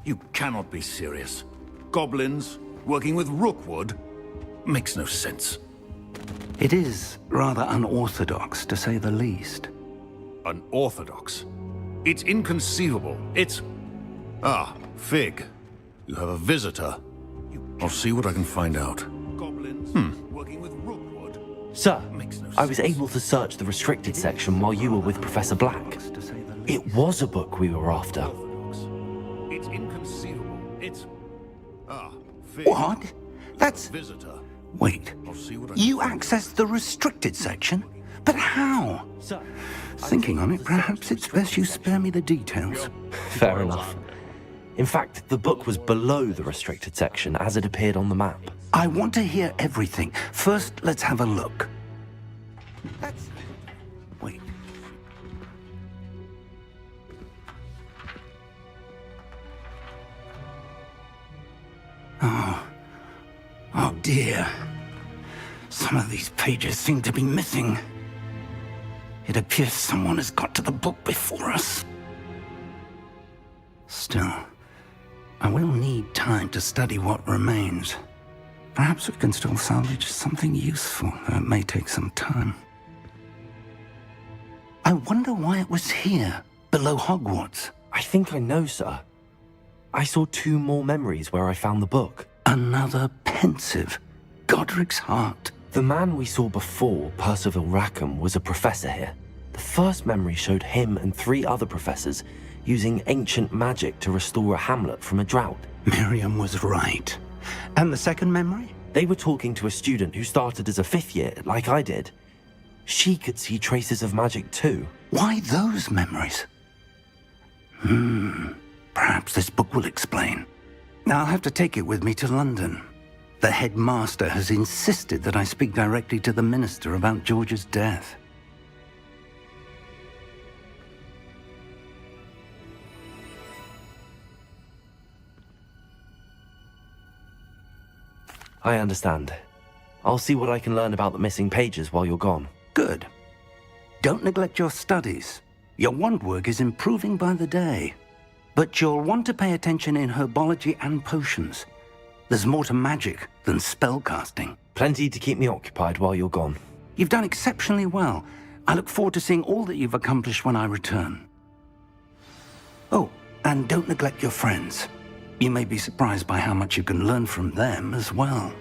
You cannot be serious. Goblins working with Rookwood? Makes no sense. It is rather unorthodox, to say the least. Unorthodox? It's inconceivable. It's... Ah, Fig. You have a visitor. I'll see what I can find out. Goblins working with Rookwood? Sir, Makes no I was sense. able to search the restricted section while you were with Professor Black. It was a book we were after. Orthodox. It's inconceivable. It's... Ah, Fig. What? That's... Visitor. Wait. I'll see what I You can find accessed the restricted section? But how? Sir, Thinking on it, perhaps it's best you spare me the details. fair enough. In fact, the book was below the restricted section as it appeared on the map. I want to hear everything. First, let's have a look. Wait. Oh dear. Some of these pages seem to be missing. It appears someone has got to the book before us. Still, I will need time to study what remains. Perhaps we can still salvage something useful, though it may take some time. I wonder why it was here, below Hogwarts. I think I know, sir. I saw 2 more memories where I found the book. Another pensive. Godric's heart. The man we saw before, Percival Rackham, was a professor here. The first memory showed him and 3 other professors using ancient magic to restore a hamlet from a drought. Miriam was right. And the second memory? They were talking to a student who started as a 5th year, like I did. She could see traces of magic too. Why those memories? Perhaps this book will explain. Now I'll have to take it with me to London. The headmaster has insisted that I speak directly to the minister about George's death. I understand. I'll see what I can learn about the missing pages while you're gone. Good. Don't neglect your studies. Your wand work is improving by the day. But you'll want to pay attention in herbology and potions. There's more to magic than spellcasting. Plenty to keep me occupied while you're gone. You've done exceptionally well. I look forward to seeing all that you've accomplished when I return. Oh, and don't neglect your friends. You may be surprised by how much you can learn from them as well.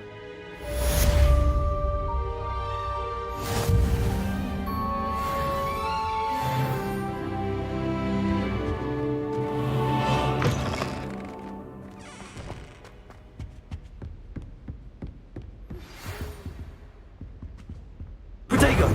Protego!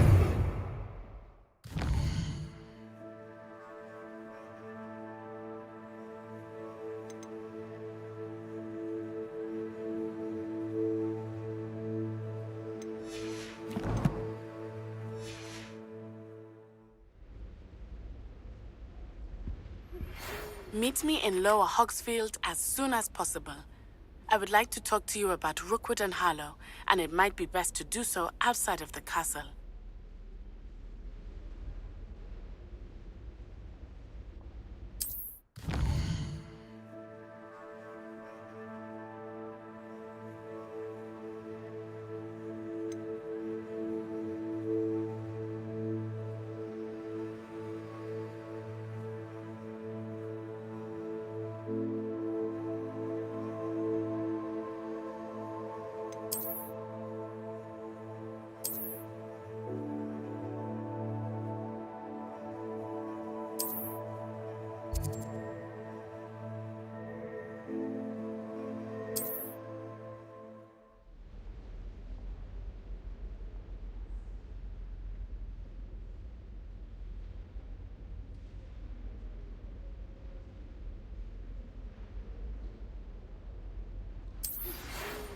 Meet me in Lower Hogsfield as soon as possible. I would like to talk to you about Rookwood and Harlow, and it might be best to do so outside of the castle.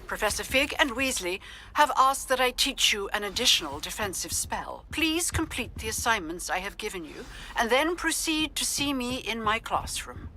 Professor Fig and Weasley have asked that I teach you an additional defensive spell. Please complete the assignments I have given you, and then proceed to see me in my classroom.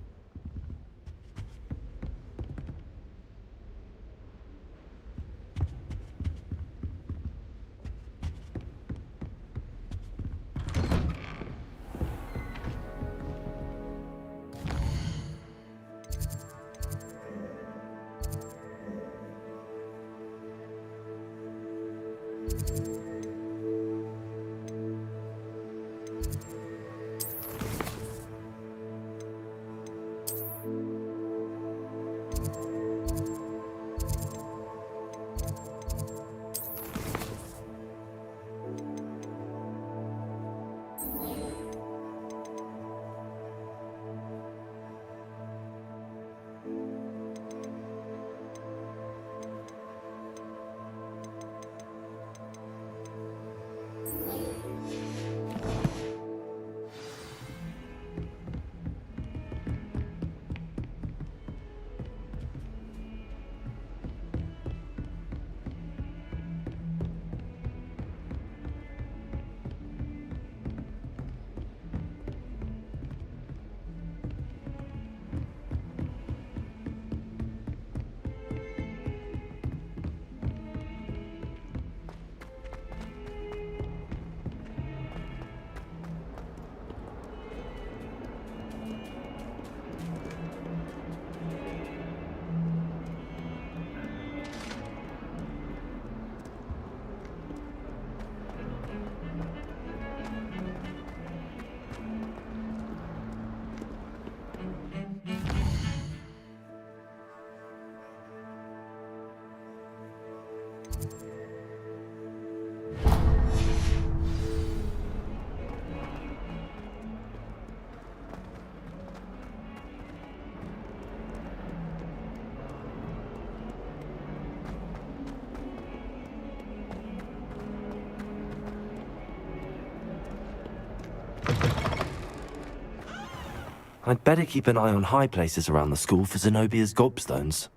I'd better keep an eye on high places around the school for Zenobia's gobstones.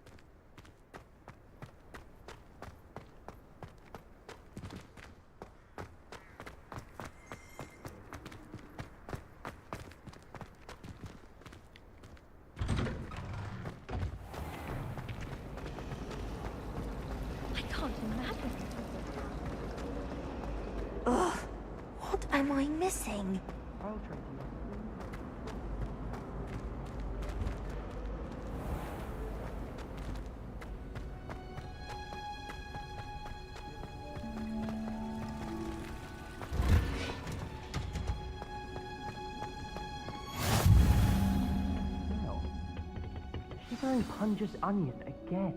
I can't imagine. Ugh, what am I missing? Shivering Punja's onion again.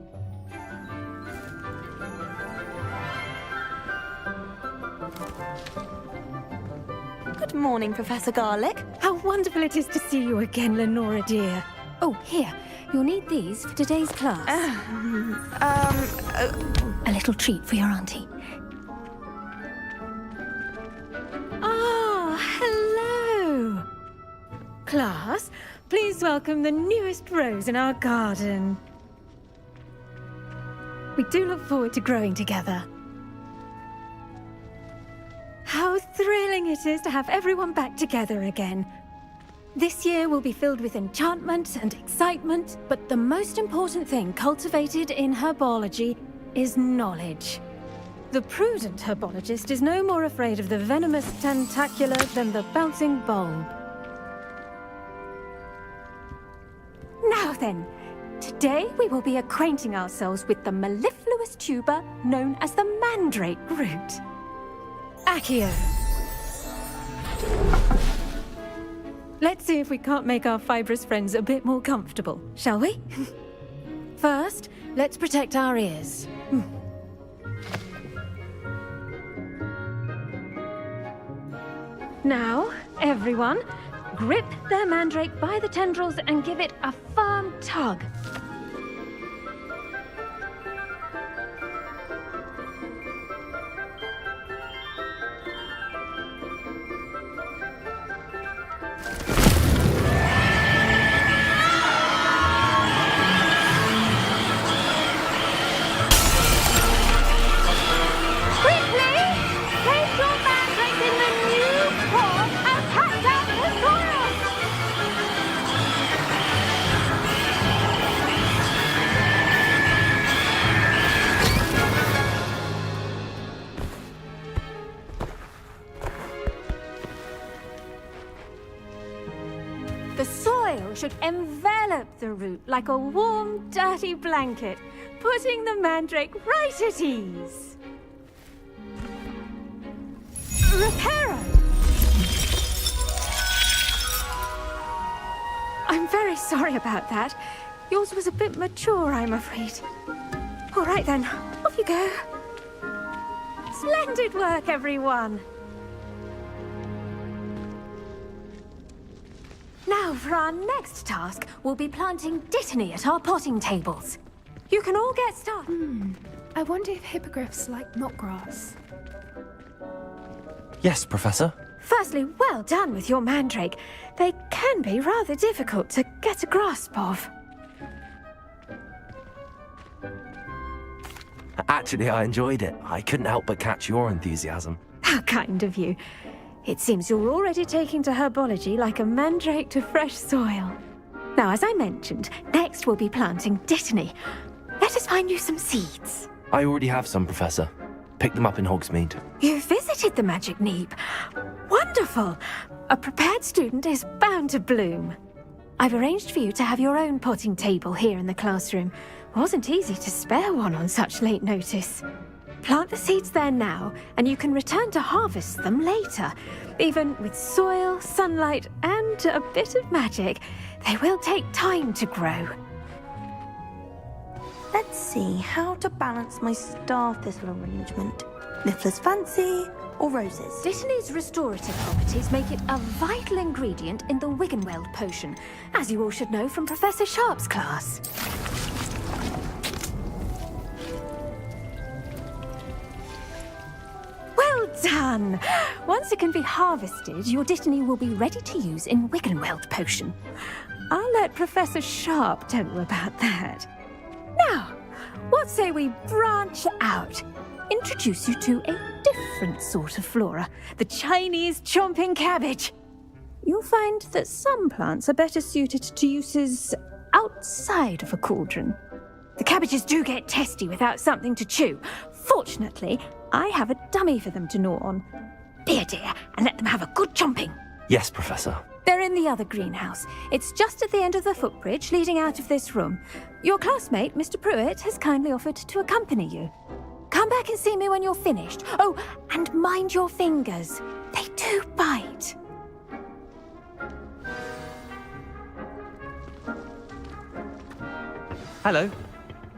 Good morning, Professor Garlic. How wonderful it is to see you again, Lenora dear. Oh, here. You'll need these for today's class. A little treat for your auntie. Ah, hello. Class, please welcome the newest rose in our garden. We do look forward to growing together. How thrilling it is to have everyone back together again. This year will be filled with enchantment and excitement, but the most important thing cultivated in herbology is knowledge. The prudent herbologist is no more afraid of the venomous tentacula than the bouncing bulb. Now then, today we will be acquainting ourselves with the mellifluous tuber known as the mandrake root. Accio. Let's see if we can't make our fibrous friends a bit more comfortable, shall we? First, let's protect our ears. Now, everyone, grip their mandrake by the tendrils and give it a firm tug. The soil should envelop the root like a warm, dirty blanket, putting the mandrake right at ease. Reparo! I'm very sorry about that. Yours was a bit mature, I'm afraid. All right then, off you go. Splendid work, everyone! Now, for our next task, we'll be planting dittany at our potting tables. You can all get started. I wonder if hippogriffs like knotgrass. Yes, Professor. Firstly, well done with your mandrake. They can be rather difficult to get a grasp of. Actually, I enjoyed it. I couldn't help but catch your enthusiasm. How kind of you. It seems you're already taking to herbology like a mandrake to fresh soil. Now, as I mentioned, next we'll be planting dittany. Let us find you some seeds. I already have some, Professor. Picked them up in Hogsmeade. You visited the Magic Neep. Wonderful! A prepared student is bound to bloom. I've arranged for you to have your own potting table here in the classroom. Wasn't easy to spare one on such late notice. Plant the seeds there now, and you can return to harvest them later. Even with soil, sunlight, and a bit of magic, they will take time to grow. Let's see how to balance my star thistle arrangement. Niffler's fancy or roses? Dittany's restorative properties make it a vital ingredient in the Wiggenweld potion, as you all should know from Professor Sharp's class. Well done. Once it can be harvested, your Dittany will be ready to use in Wiggenweld potion. I'll let Professor Sharp tell you about that. Now, what say we branch out? Introduce you to a different sort of flora, the Chinese chomping cabbage. You'll find that some plants are better suited to uses outside of a cauldron. The cabbages do get testy without something to chew. Fortunately, I have a dummy for them to gnaw on. Be a dear and let them have a good chomping. Yes, Professor. They're in the other greenhouse. It's just at the end of the footbridge leading out of this room. Your classmate, Mr. Pruitt, has kindly offered to accompany you. Come back and see me when you're finished. Oh, and mind your fingers. They do bite. Hello.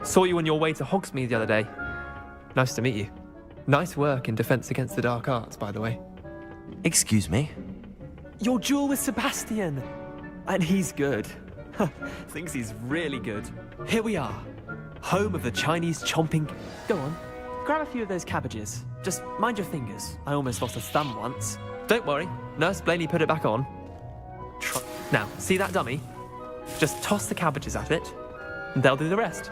Saw you on your way to Hogsmeade the other day. Nice to meet you. Nice work in Defense Against the Dark Arts, by the way. Excuse me? Your duel with Sebastian! And he's good. Thinks he's really good. Here we are. Home of the Chinese chomping... Go on. Grab a few of those cabbages. Just mind your fingers. I almost lost a thumb once. Don't worry. Nurse Blaney put it back on. Now, see that dummy? Just toss the cabbages at it, and they'll do the rest.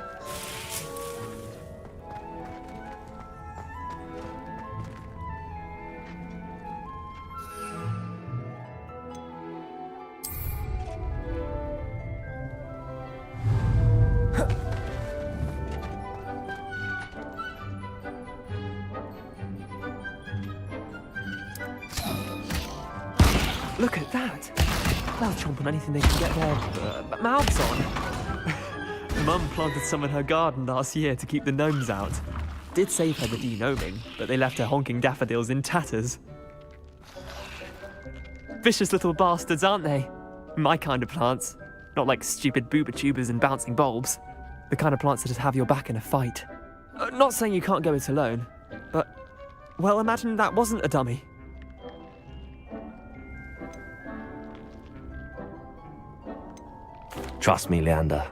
Look at that! They'll chomp on anything they can get their mouths on. Mum planted some in her garden last year to keep the gnomes out. Did save her the de-gnoming, but they left her honking daffodils in tatters. Vicious little bastards, aren't they? My kind of plants. Not like stupid booba tubers and bouncing bulbs. The kind of plants that just have your back in a fight. Not saying you can't go it alone, but... well, imagine that wasn't a dummy. Trust me, Leander.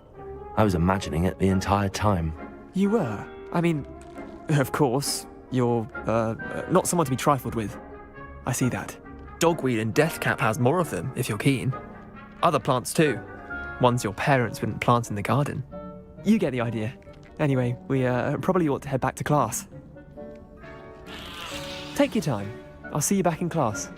I was imagining it the entire time. You were? I mean, of course, you're, not someone to be trifled with. I see that. Dogweed and deathcap has more of them, if you're keen. Other plants too. Ones your parents wouldn't plant in the garden. You get the idea. Anyway, we, probably ought to head back to class. Take your time. I'll see you back in class.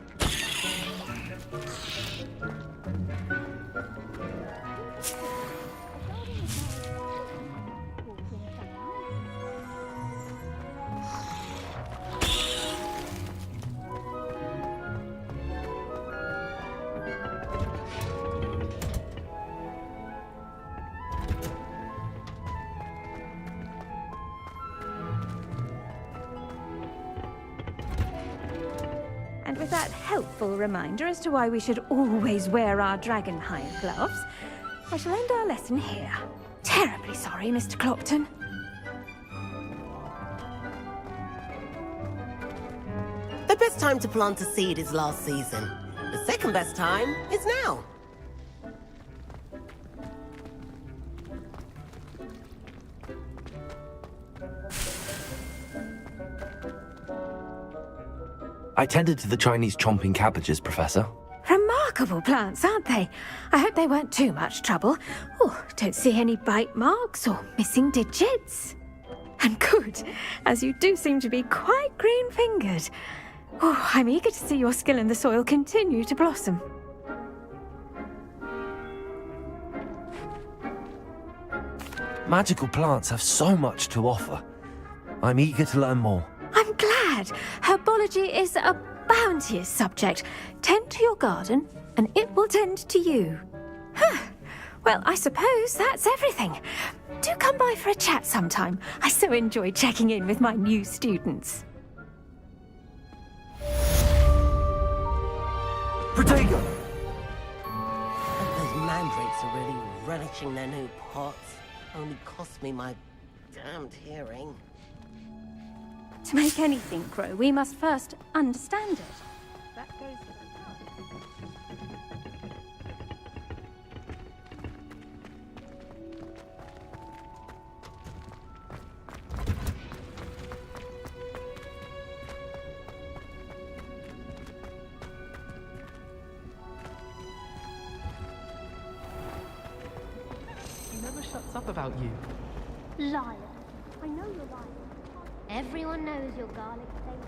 And with that helpful reminder as to why we should always wear our dragonhide gloves, I shall end our lesson here. Terribly sorry, Mr. Clopton. The best time to plant a seed is last season. The second best time is now. I tended to the Chinese chomping cabbages, Professor. Remarkable plants, aren't they? I hope they weren't too much trouble. Oh, don't see any bite marks or missing digits. And good, as you do seem to be quite green-fingered. Oh, I'm eager to see your skill in the soil continue to blossom. Magical plants have so much to offer. I'm eager to learn more. I'm glad. Herbology is a bounteous subject. Tend to your garden, and it will tend to you. Well, I suppose that's everything. Do come by for a chat sometime. I so enjoy checking in with my new students. Protego! Those mandrakes are really relishing their new pots. Only cost me my damned hearing. To make anything grow, we must first understand it. That goes shuts up about you. Liar. I know you're lying. Everyone knows your garlic flavor.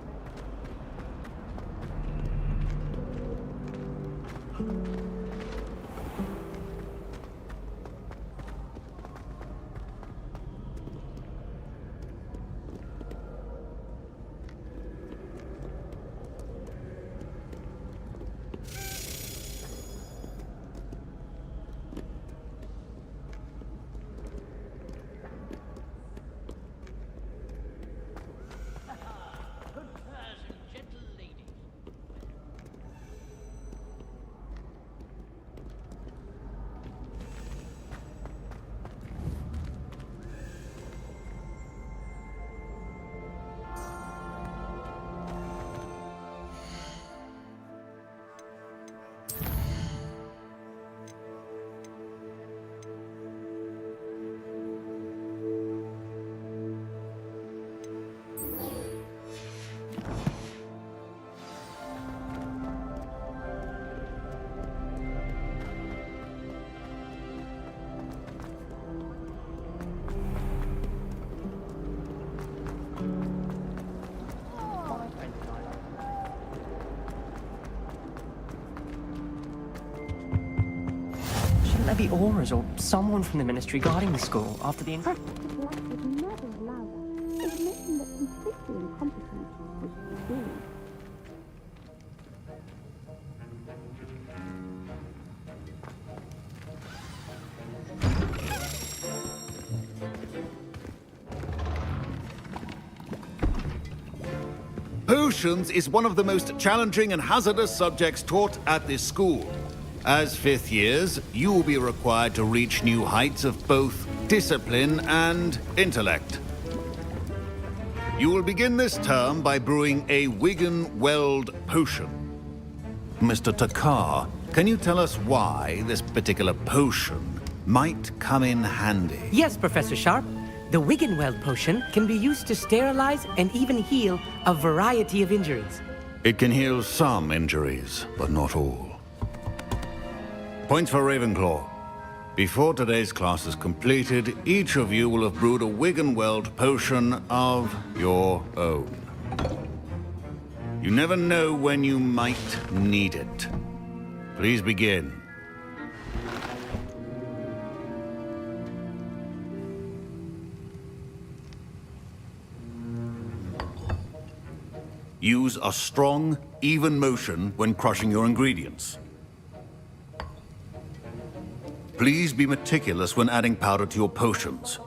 Shouldn't there be auras or someone from the ministry guarding the school after the... Practice of life is never allowed that. It's mentioned that completely incompetent, which is true. Potions is one of the most challenging and hazardous subjects taught at this school. As fifth years, you will be required to reach new heights of both discipline and intellect. You will begin this term by brewing a Wigan-Weld potion. Mr. Takar, can you tell us why this particular potion might come in handy? Yes, Professor Sharp. The Wiggenweld potion can be used to sterilize and even heal a variety of injuries. It can heal some injuries, but not all. Points for Ravenclaw. Before today's class is completed, each of you will have brewed a Wiggenweld potion of your own. You never know when you might need it. Please begin. Use a strong, even motion when crushing your ingredients. Please be meticulous when adding powder to your potions.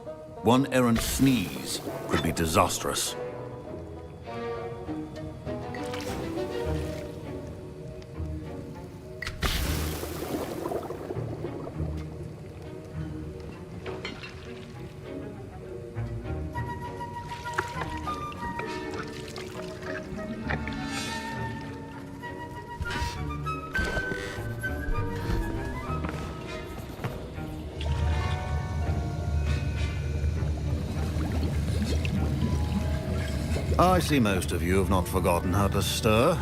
One errant sneeze could be disastrous. I see most of you have not forgotten how to stir.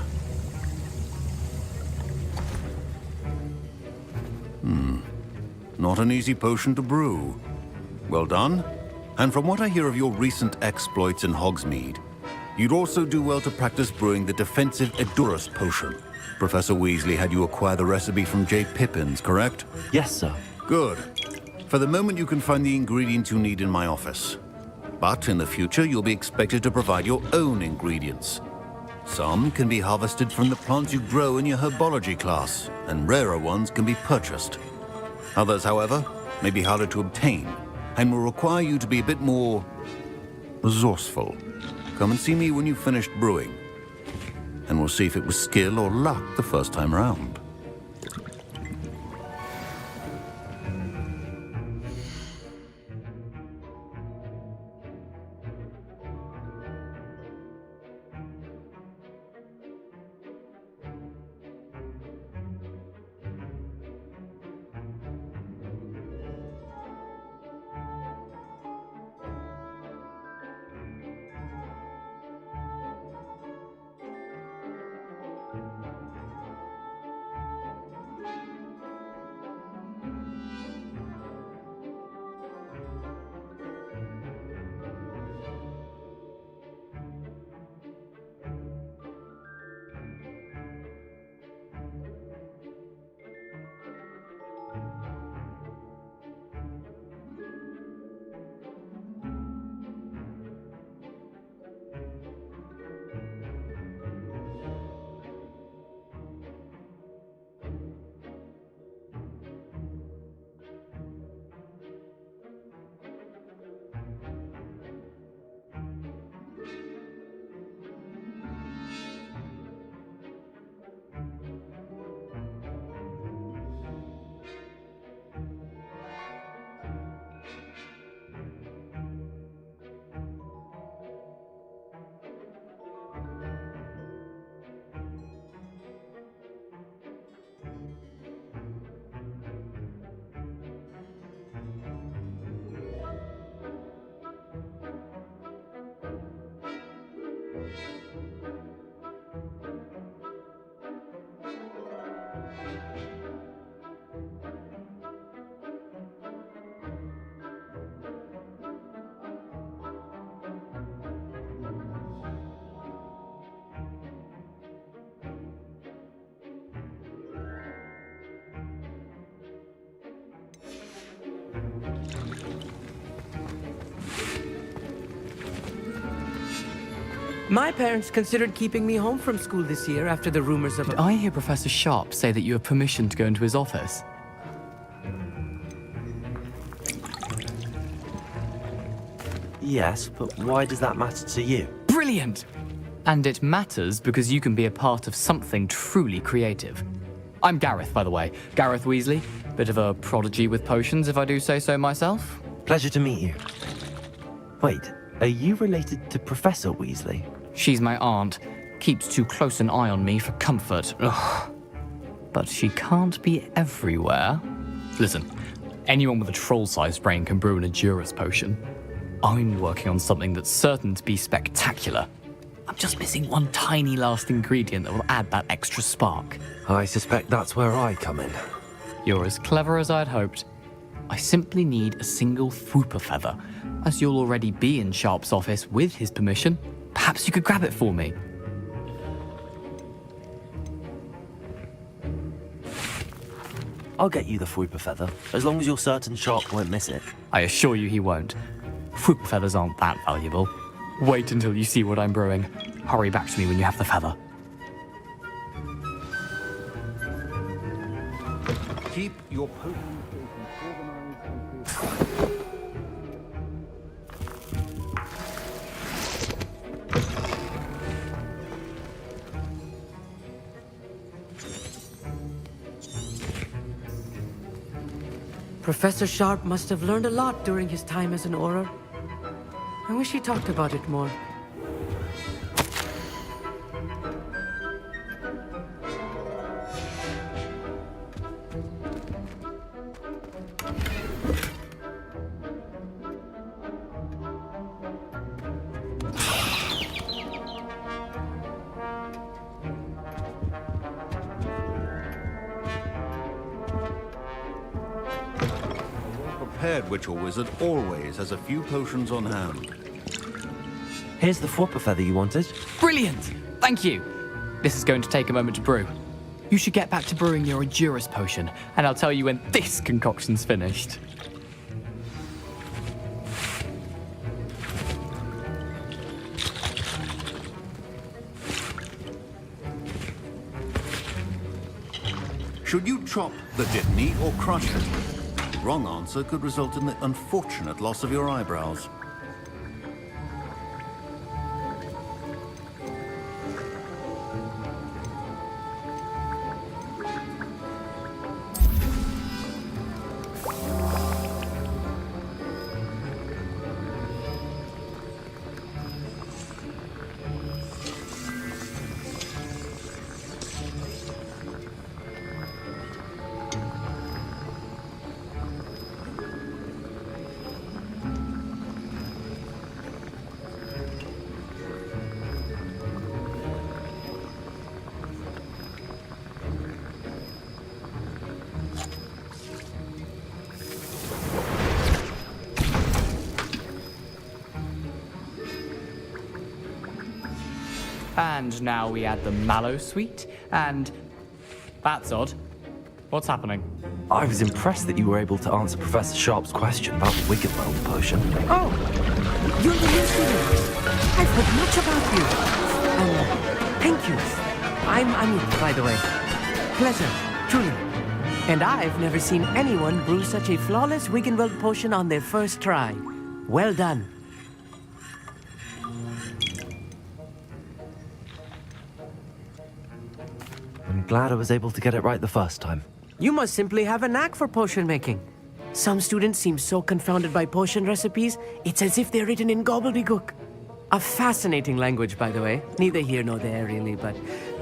Not an easy potion to brew. Well done. And from what I hear of your recent exploits in Hogsmeade, you'd also do well to practice brewing the defensive Edurus potion. Professor Weasley had you acquire the recipe from J. Pippins, correct? Yes, sir. Good. For the moment, you can find the ingredients you need in my office. But in the future, you'll be expected to provide your own ingredients. Some can be harvested from the plants you grow in your herbology class, and rarer ones can be purchased. Others, however, may be harder to obtain, and will require you to be a bit more resourceful. Come and see me when you've finished brewing, and we'll see if it was skill or luck the first time around. My parents considered keeping me home from school this year after the rumors of... Did I hear Professor Sharp say that you have permission to go into his office? Yes, but why does that matter to you? Brilliant! And it matters because you can be a part of something truly creative. I'm Gareth, by the way. Gareth Weasley. Bit of a prodigy with potions, if I do say so myself. Pleasure to meet you. Wait, are you related to Professor Weasley? She's my aunt. Keeps too close an eye on me for comfort. Ugh. But she can't be everywhere. Listen, anyone with a troll-sized brain can brew an Adurus potion. I'm working on something that's certain to be spectacular. I'm just missing one tiny last ingredient that will add that extra spark. I suspect that's where I come in. You're as clever as I'd hoped. I simply need a single Fwooper feather. As you'll already be in Sharp's office with his permission, perhaps you could grab it for me. I'll get you the Fwooper feather, as long as you're certain Sharp won't miss it. I assure you he won't. Fwooper feathers aren't that valuable. Wait until you see what I'm brewing. Hurry back to me when you have the feather. Keep your Professor Sharp must have learned a lot during his time as an Auror. I wish he talked about it more. prepared witch or wizard always has a few potions on hand. Here's the Fwooper feather you wanted. Brilliant! Thank you! This is going to take a moment to brew. You should get back to brewing your Adurus potion, and I'll tell you when this concoction's finished. Should you chop the Dittany or crush it? Wrong answer could result in the unfortunate loss of your eyebrows. And now we add the mallow sweet, and... That's odd. What's happening? I was impressed that you were able to answer Professor Sharp's question about the Wiggenweld potion. Oh, you're the new student. I've heard much about you. Thank you. I'm Amit, by the way. Pleasure, truly. And I've never seen anyone brew such a flawless Wiggenweld potion on their first try. Well done. I'm glad I was able to get it right the first time. You must simply have a knack for potion making. Some students seem so confounded by potion recipes, it's as if they're written in gobbledygook. A fascinating language, by the way. Neither here nor there, really, but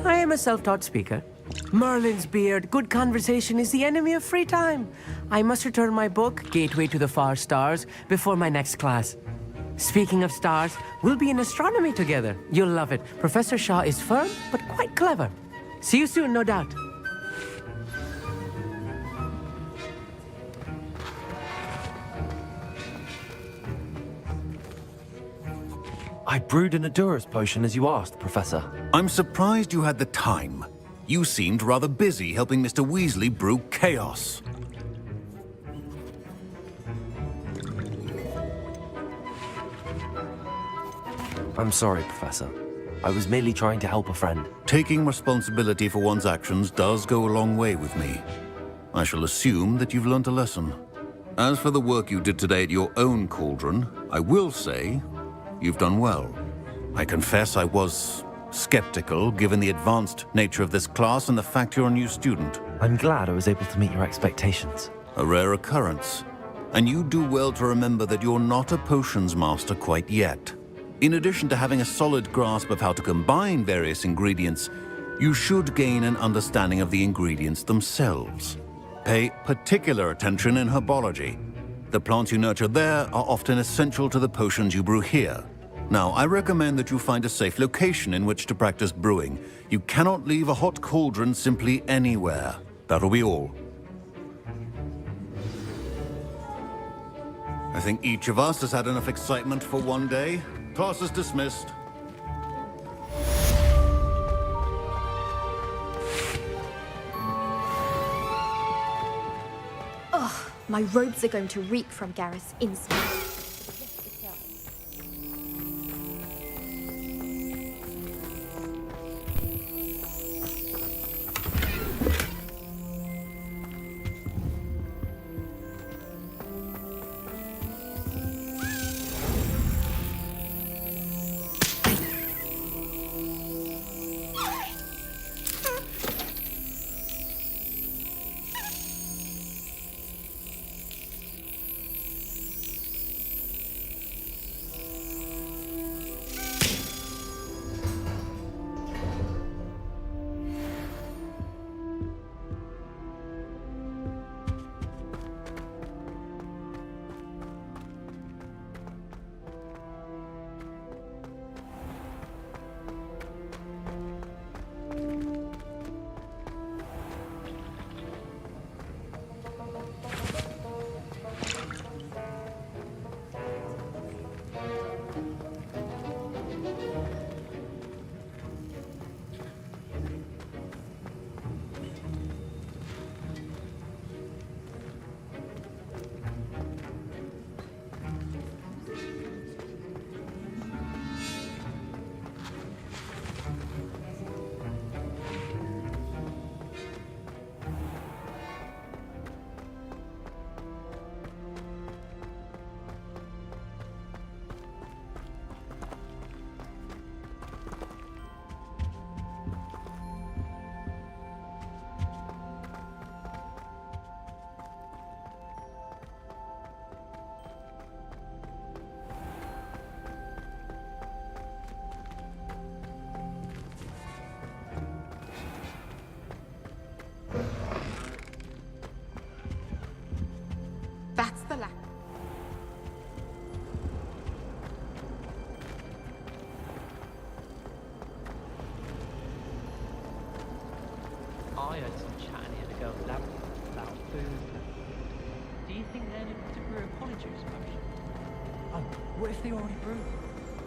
I am a self-taught speaker. Merlin's beard, good conversation is the enemy of free time. I must return my book, Gateway to the Far Stars, before my next class. Speaking of stars, we'll be in astronomy together. You'll love it. Professor Shaw is firm, but quite clever. See you soon, no doubt. I brewed an Adurus potion as you asked, Professor. I'm surprised you had the time. You seemed rather busy helping Mr. Weasley brew chaos. I'm sorry, Professor. I was merely trying to help a friend. Taking responsibility for one's actions does go a long way with me. I shall assume that you've learnt a lesson. As for the work you did today at your own cauldron, I will say you've done well. I confess I was skeptical, given the advanced nature of this class and the fact you're a new student. I'm glad I was able to meet your expectations. A rare occurrence. And you do well to remember that you're not a potions master quite yet. In addition to having a solid grasp of how to combine various ingredients, you should gain an understanding of the ingredients themselves. Pay particular attention in herbology. The plants you nurture there are often essential to the potions you brew here. Now, I recommend that you find a safe location in which to practice brewing. You cannot leave a hot cauldron simply anywhere. That'll be all. I think each of us has had enough excitement for one day. Class is dismissed. Ugh, my robes are going to reek from Gareth's instinct. That's the lack. I heard some chat in the girls' lab about food. Do you think they're looking to brew a polyjuice potion? Oh, what if they already brewed?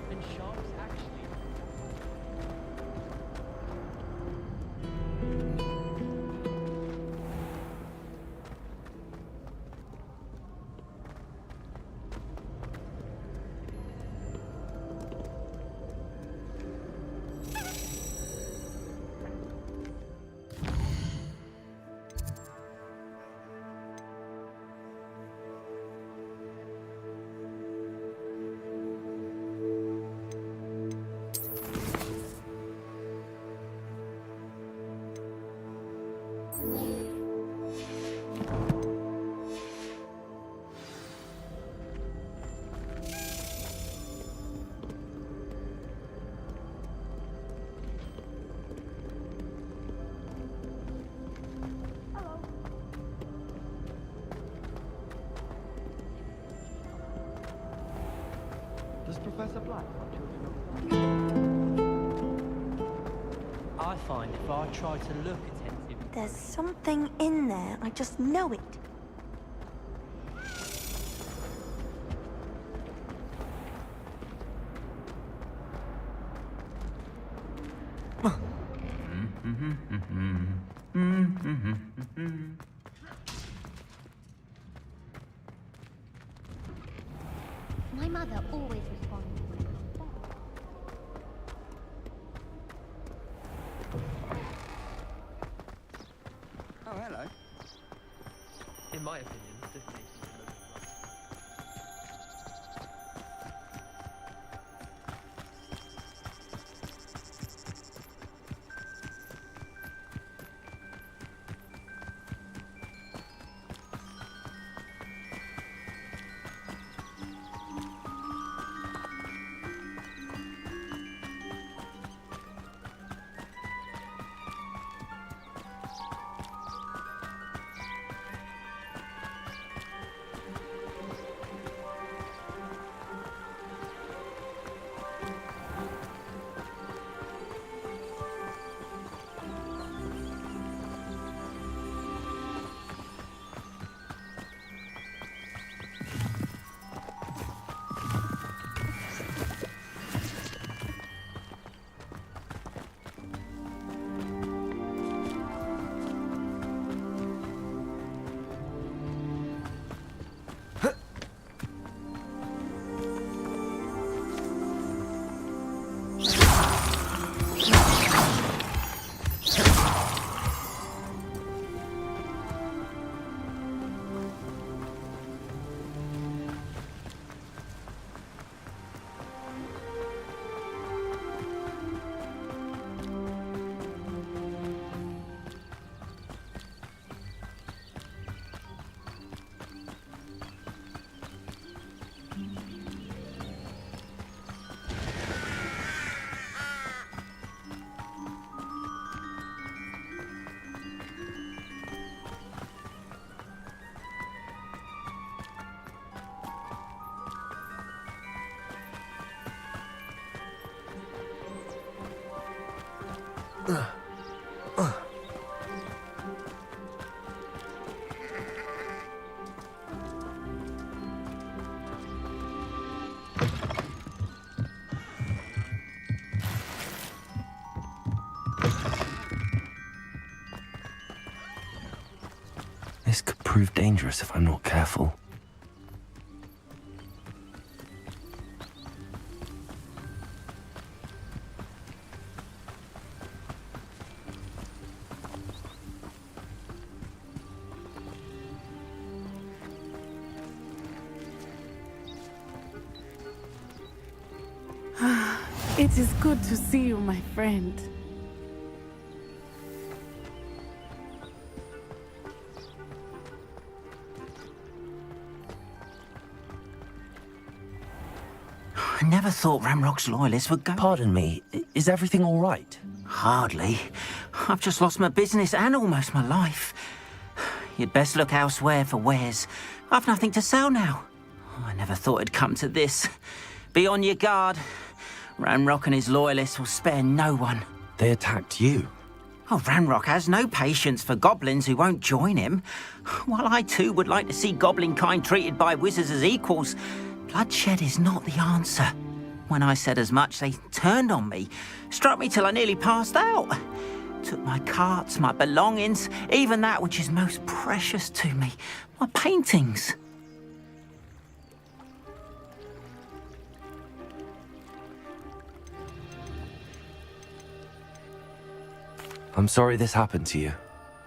Then sharks actually. Does Professor Black want children? I find if I try to look attentive... There's something in there. I just know it. My mother always responds when I come back. This could prove dangerous if I'm not careful. It is good to see you, my friend. I never thought Ramrock's loyalists would go. Pardon me, is everything all right? Hardly. I've just lost my business and almost my life. You'd best look elsewhere for wares. I've nothing to sell now. I never thought it'd come to this. Be on your guard. Ramrock and his loyalists will spare no one. They attacked you. Oh, Ramrock has no patience for goblins who won't join him. While I too would like to see goblin kind treated by wizards as equals, bloodshed is not the answer. When I said as much, they turned on me, struck me till I nearly passed out. Took my carts, my belongings, even that which is most precious to me, my paintings. I'm sorry this happened to you.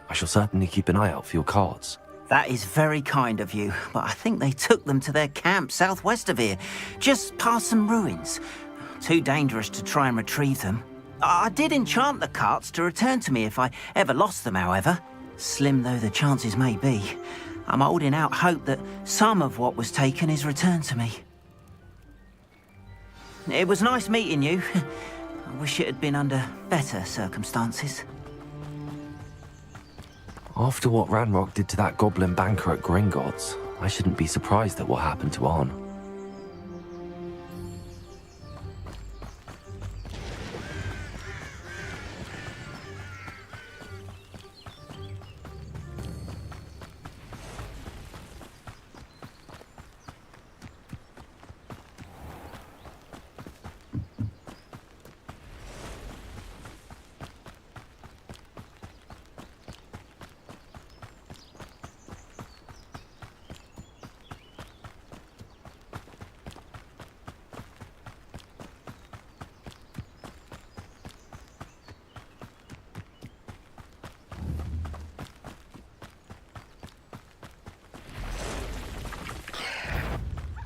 I shall certainly keep an eye out for your carts. That is very kind of you, but I think they took them to their camp southwest of here, just past some ruins. Too dangerous to try and retrieve them. I did enchant the carts to return to me if I ever lost them, however. Slim though the chances may be, I'm holding out hope that some of what was taken is returned to me. It was nice meeting you. I wish it had been under better circumstances. After what Ranrock did to that goblin banker at Gringotts, I shouldn't be surprised at what happened to Arn.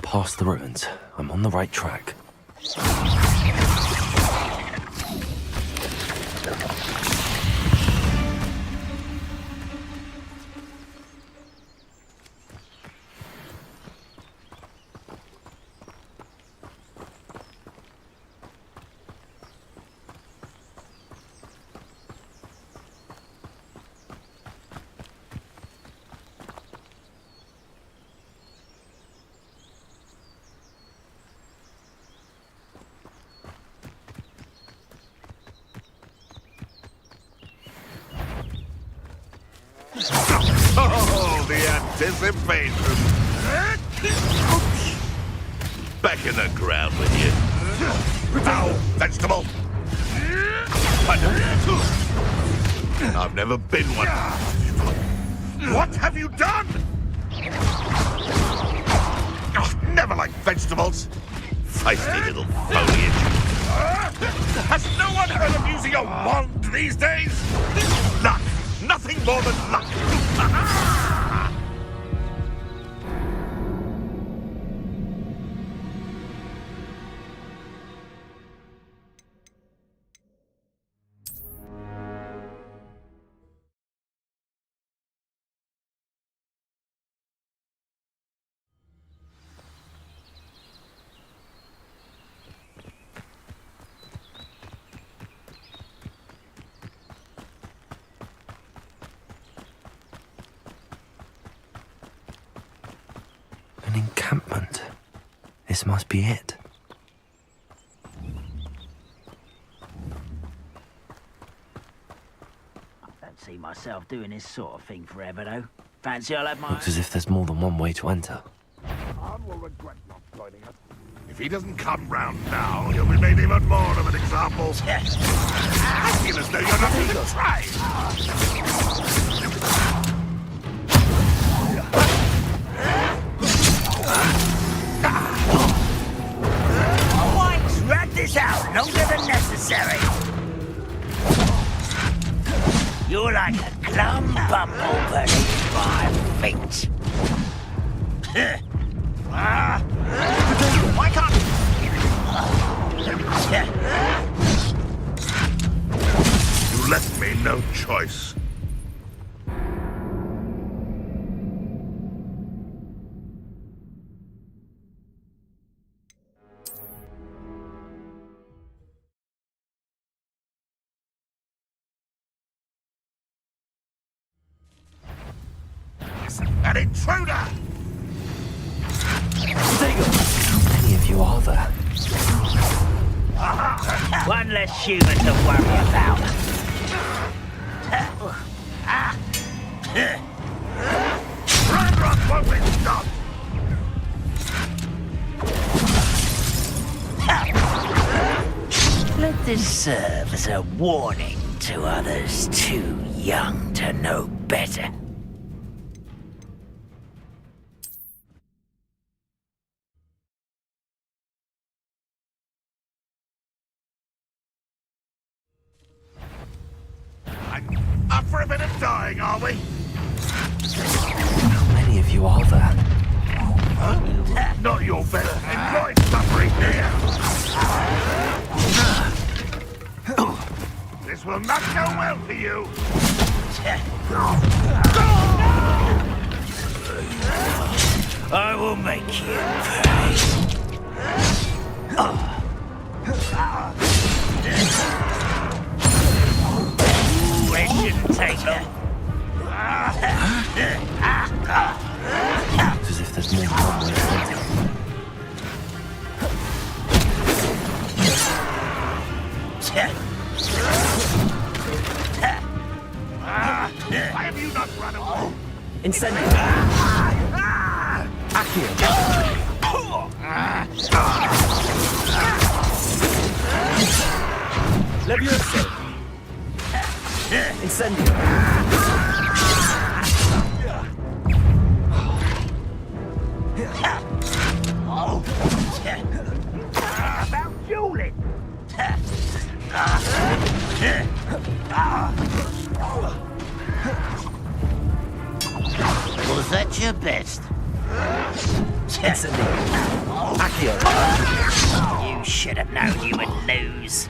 Past the ruins. I'm on the right track. Oh, the anticipation! Back in the ground with you. Ow, vegetable! I've never been one. What have you done? Oh, never liked vegetables. Feisty little foliage. Has no one heard of using a wand these days? Luck. Nothing more than luck. An encampment. This must be it. myself doing this sort of thing forever, though. Fancy I'll have my... Looks as if there's more than one way to enter. Khan will regret not joining us. If he doesn't come round now, he'll be made even more of an example. Acting as though you're not even trying. Why drag this out longer than necessary? You're like a glum bumble beneath my feet. Why can't... You left me no choice. An intruder! How many of you are there? One less human to worry about. Run, won't we stop? Let this serve as a warning to others too young to know better. Up for a bit of dying, are we? How many of you are there? Huh? Not your best. Enjoy suffering, dear. This will not go well for you. I will make you pay. It shouldn't take long. Looks as if there's more than one way to enter. Why have you not run away? Incendio. Accio. Levioso. Incendio. About dueling. Was that your best? Incendio. Accio. You should have known you would lose.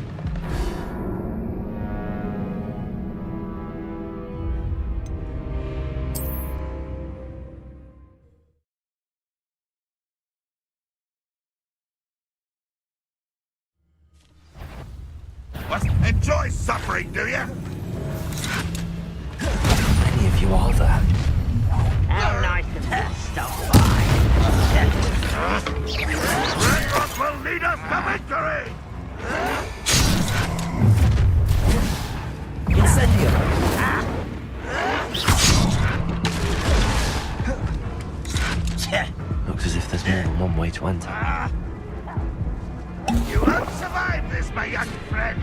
What? Enjoy suffering, do you? How many of you are there? How nice of you to stop by. Ragnarok will lead us to victory! Incendio. Looks as if there's more than one way to enter. You won't survive this, my young friend!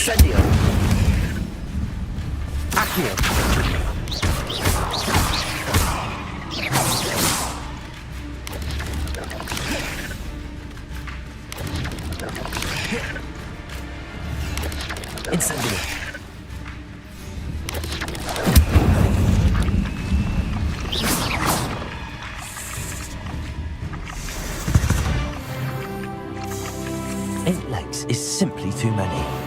Incendio! Accio! Incendio! Eight legs is simply too many.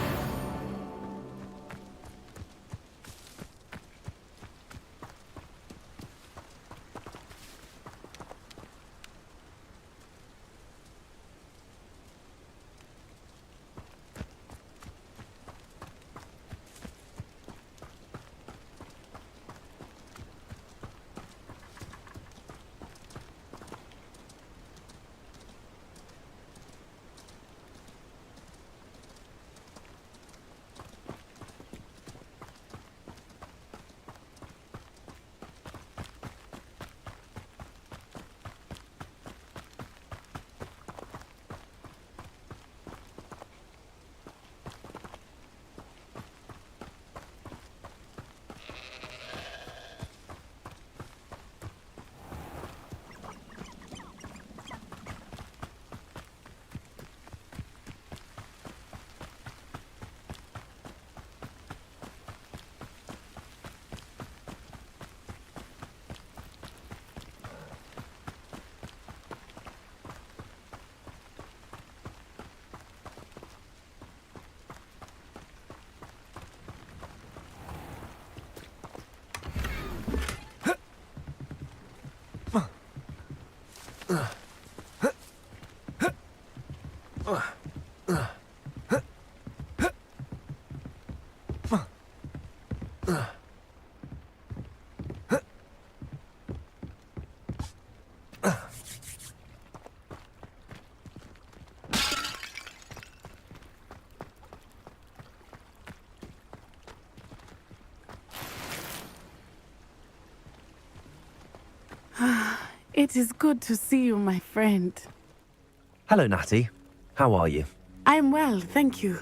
It is good to see you, my friend. Hello, Natty. How are you? I'm well, thank you.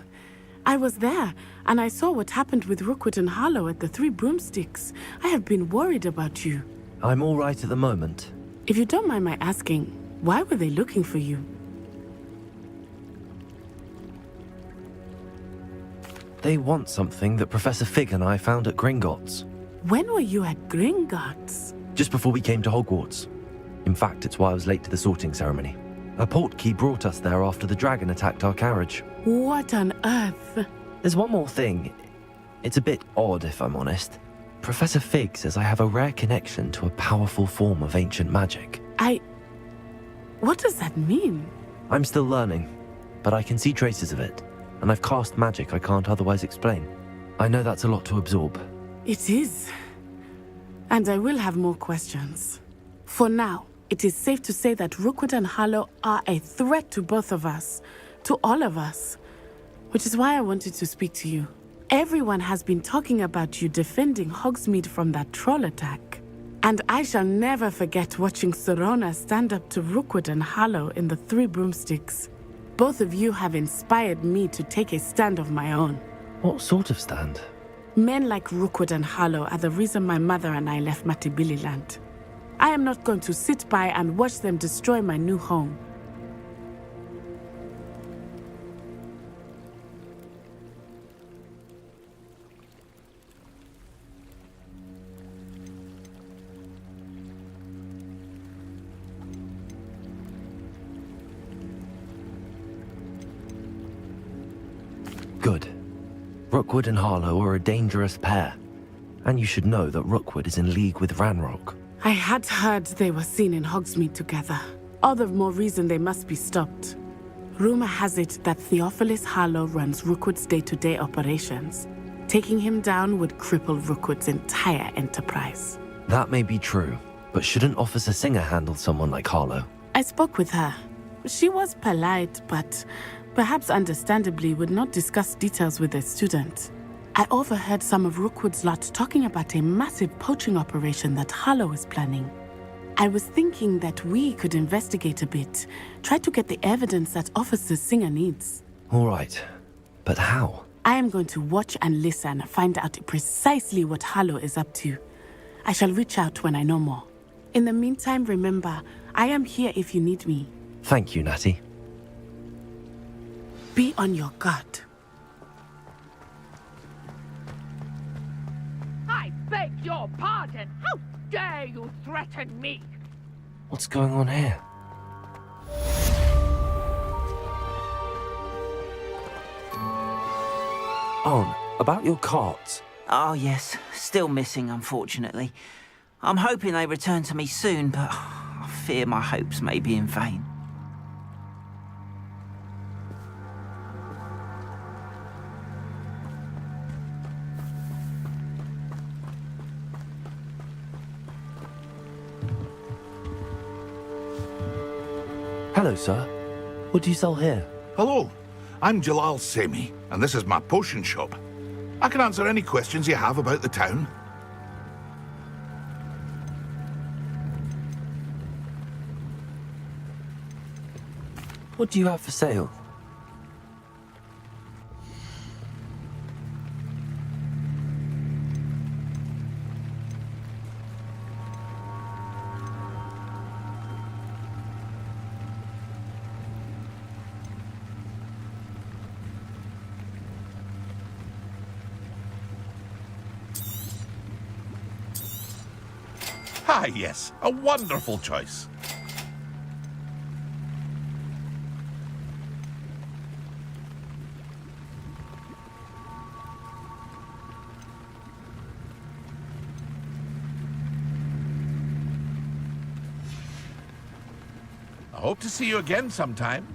I was there, and I saw what happened with Rookwood and Harlow at the Three Broomsticks. I have been worried about you. I'm all right at the moment. If you don't mind my asking, why were they looking for you? They want something that Professor Fig and I found at Gringotts. When were you at Gringotts? Just before we came to Hogwarts. In fact, it's why I was late to the sorting ceremony. A portkey brought us there after the dragon attacked our carriage. What on earth? There's one more thing. It's a bit odd, if I'm honest. Professor Fig says I have a rare connection to a powerful form of ancient magic. What does that mean? I'm still learning, but I can see traces of it, and I've cast magic I can't otherwise explain. I know that's a lot to absorb. It is. And I will have more questions. For now, it is safe to say that Rookwood and Harlow are a threat to both of us, to all of us. Which is why I wanted to speak to you. Everyone has been talking about you defending Hogsmeade from that troll attack. And I shall never forget watching Serona stand up to Rookwood and Harlow in the Three Broomsticks. Both of you have inspired me to take a stand of my own. What sort of stand? Men like Rookwood and Harlow are the reason my mother and I left Matibililand. I am not going to sit by and watch them destroy my new home. Good. Rookwood and Harlow are a dangerous pair. And you should know that Rookwood is in league with Ranrock. I had heard they were seen in Hogsmeade together. All the more reason they must be stopped. Rumor has it that Theophilus Harlow runs Rookwood's day-to-day operations. Taking him down would cripple Rookwood's entire enterprise. That may be true, but shouldn't Officer Singer handle someone like Harlow? I spoke with her. She was polite, but perhaps understandably would not discuss details with a student. I overheard some of Rookwood's lot talking about a massive poaching operation that Harlow is planning. I was thinking that we could investigate a bit, try to get the evidence that Officer Singer needs. All right, but how? I am going to watch and listen, find out precisely what Harlow is up to. I shall reach out when I know more. In the meantime, remember, I am here if you need me. Thank you, Natty. Be on your guard. I beg your pardon. How dare you threaten me? What's going on here? Oh, about your carts. Oh, yes. Still missing, unfortunately. I'm hoping they return to me soon, but I fear my hopes may be in vain. Hello, sir. What do you sell here? Hello, I'm Jalal Semi, and this is my potion shop. I can answer any questions you have about the town. What do you have for sale? Ah, yes, a wonderful choice. I hope to see you again sometime.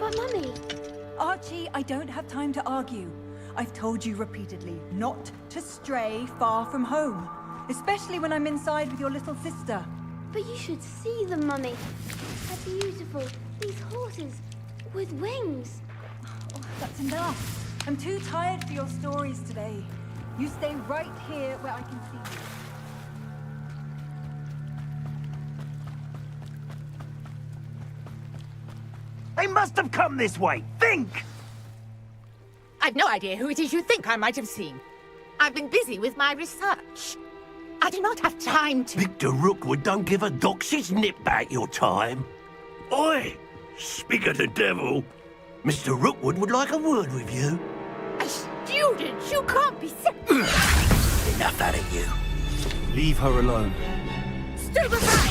But Mummy... Archie, I don't have time to argue. I've told you repeatedly not to stray far from home, especially when I'm inside with your little sister. But you should see them, Mummy. They're beautiful. These horses with wings. Oh, that's enough. I'm too tired for your stories today. You stay right here where I can see you. They must have come this way. Think! I've no idea who it is you think I might have seen. I've been busy with my research. I do not have time to... Victor Rookwood don't give a doxy's nip back your time. Oi! Speak of the devil. Mr. Rookwood would like a word with you. A student? You can't be... Enough out of you. Leave her alone. Stay aside!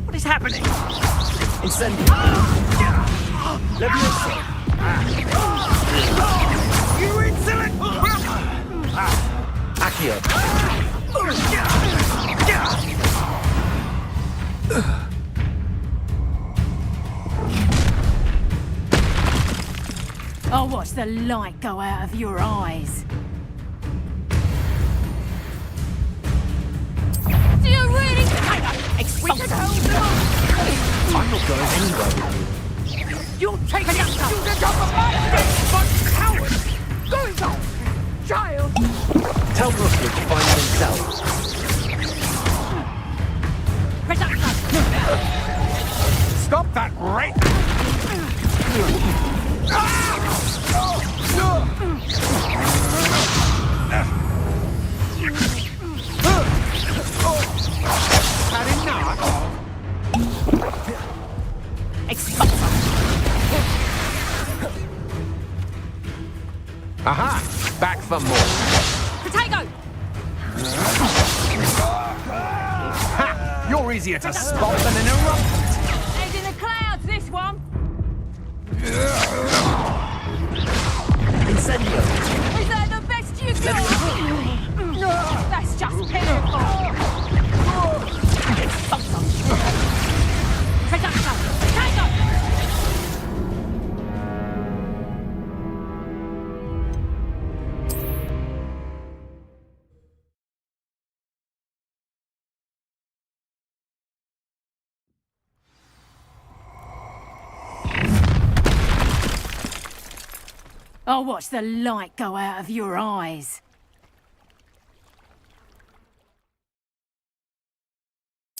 What is happening? Incendio. Leviosa. You insolent! Accio. I'll watch the light go out of your eyes. Do you really think I'm not going anywhere with you. You'll take the student off of my head, but coward! Going on, child! Tell Rookwood to find himself. Stop that right! Had enough? Aha! Back for more. Potato! Ha! You're easier to spot than an eruption. Head in the clouds, this one! Incendio. Is that the best you got? That's just pitiful! Potato! Potato! I'll watch the light go out of your eyes.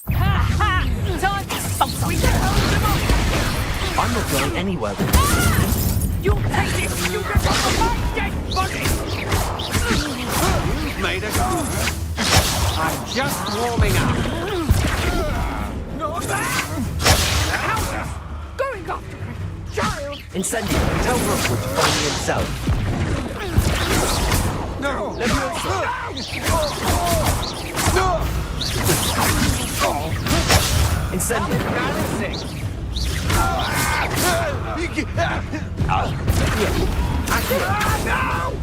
Ha ha! Time to sponsor. We can hold them up. I'm not going anywhere with You'll take this! You can run my dead body! You've made a go. I'm just warming up. Going after her, child! Incendio, tell Rookwood to find me himself. No! Let me also. Incendio. Embarrassing.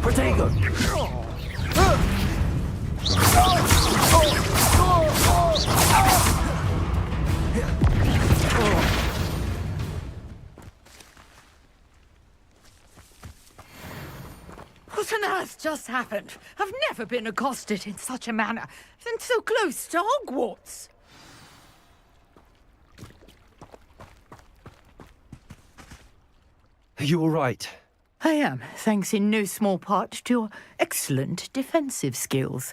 Protego. What on earth just happened? I've never been accosted in such a manner, and so close to Hogwarts. Are you all right? I am, thanks in no small part to your excellent defensive skills.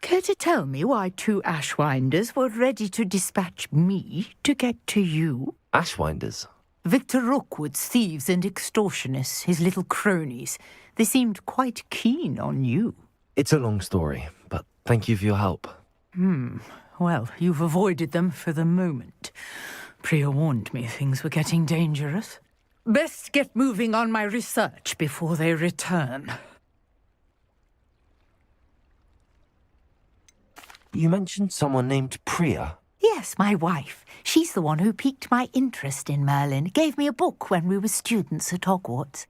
Care to tell me why 2 Ashwinders were ready to dispatch me to get to you? Ashwinders? Victor Rookwood's thieves and extortionists, his little cronies. They seemed quite keen on you. It's a long story, but thank you for your help. Well, you've avoided them for the moment. Priya warned me things were getting dangerous. Best get moving on my research before they return. You mentioned someone named Priya. Yes, my wife. She's the one who piqued my interest in Merlin. Gave me a book when we were students at Hogwarts.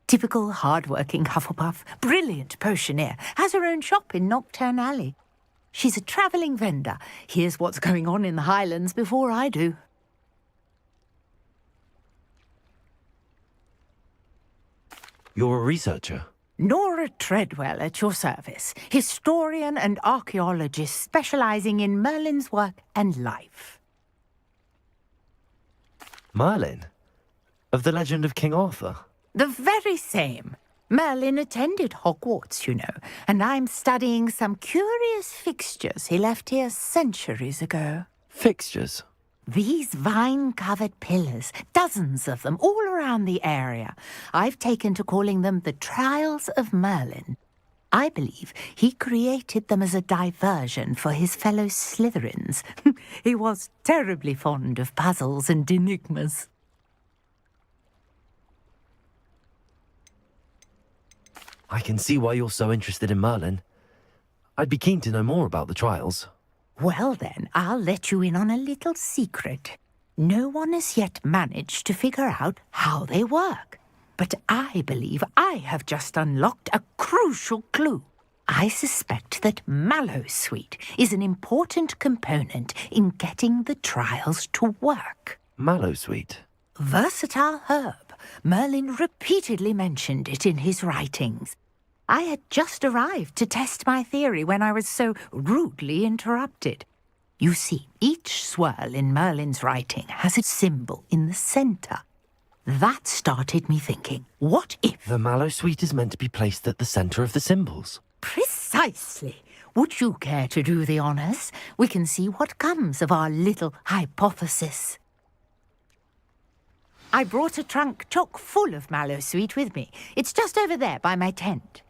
Typical hard-working Hufflepuff, brilliant potioneer, has her own shop in Knockturn Alley. She's a travelling vendor. Hears what's going on in the Highlands before I do. You're a researcher? Nora Treadwell at your service, historian and archaeologist specialising in Merlin's work and life. Merlin? Of the legend of King Arthur? The very same. Merlin attended Hogwarts, you know, and I'm studying some curious fixtures he left here centuries ago. Fixtures? These vine-covered pillars, dozens of them, all around the area. I've taken to calling them the Trials of Merlin. I believe he created them as a diversion for his fellow Slytherins. He was terribly fond of puzzles and enigmas. I can see why you're so interested in Merlin. I'd be keen to know more about the trials. Well then, I'll let you in on a little secret. No one has yet managed to figure out how they work. But I believe I have just unlocked a crucial clue. I suspect that Mallowsweet is an important component in getting the trials to work. Mallowsweet? Versatile herb. Merlin repeatedly mentioned it in his writings. I had just arrived to test my theory when I was so rudely interrupted. You see, each swirl in Merlin's writing has a symbol in the centre. That started me thinking, what if... The Mallowsweet is meant to be placed at the centre of the symbols. Precisely. Would you care to do the honours? We can see what comes of our little hypothesis. I brought a trunk chock full of Mallowsweet with me. It's just over there by my tent.